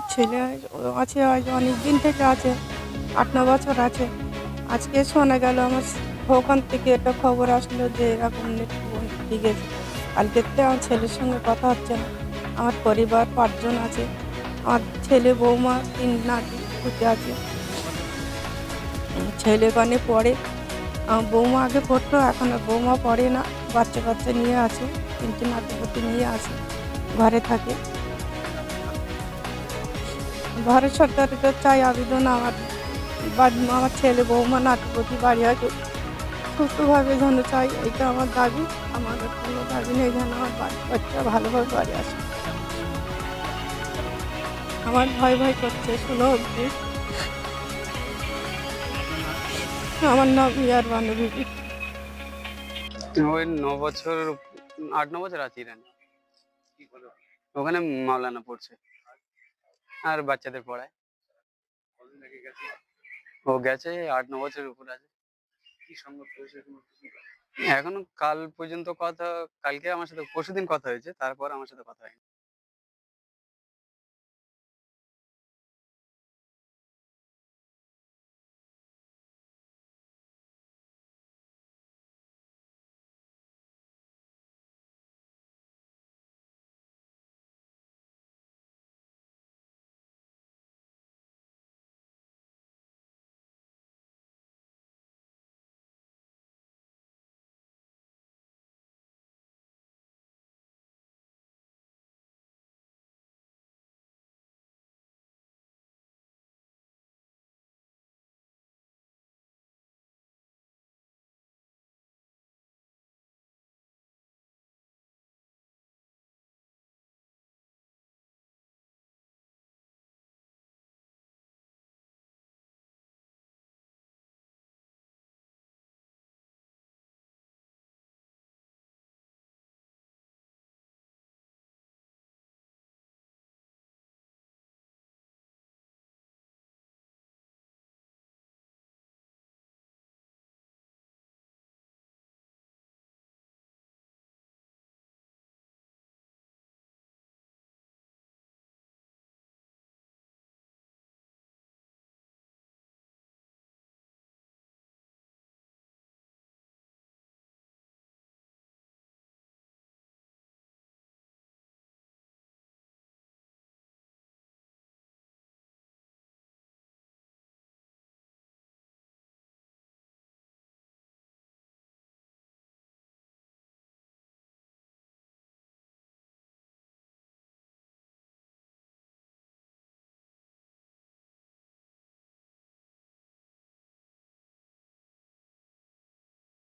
আমার ছেলে আছে, আজ অনেক দিন থেকে আছে, ৮-৯ বছর আছে। আজকে শোনা গেল ওখান থেকে একটা খবর আসলো যে এরকম নাকি বোন মারা গেছে। কালকের থেকে আমার ছেলের সঙ্গে কথা হচ্ছে না। আমার পরিবার ৫ জন আছে। আমার ছেলে, বৌমা, ৩ নাতি পুতে আছে। ছেলে ওখানে পড়ে। বৌমা আগে পড়তো, এখন আর বৌমা পড়ে না। বাচ্চা নিয়ে আছে, ৩টে নাতিপুতি নিয়ে আছে, ঘরে থাকে। ভারত সরকারের কাছে চাই আবেদন, আমার ছেলে, বৌমা, নাতিপুতি বাড়ি আছে, সুস্থভাবে যেন চাই, এটা আমার দাবি। আমার আর কোনো দাবি নেই, যেন আমার বাচ্চা ভালোভাবে বাড়ি আসে। আমার ভয় করছে, শোনো অবধি। আমার নাম ইয়ার বানু বিবি। ওই ৯ বছর, ৮-৯ বছর আছে ইরানে। ওখানে মাওলানা পড়ছে আর বাচ্চাদের পড়ায়। ও গেছে ৮-৯ বছরের উপর আছে। এখনো কাল পর্যন্ত কথা, কালকে আমার সাথে পরশুদিন কথা হয়েছে, তারপর আমার সাথে কথা হয়নি।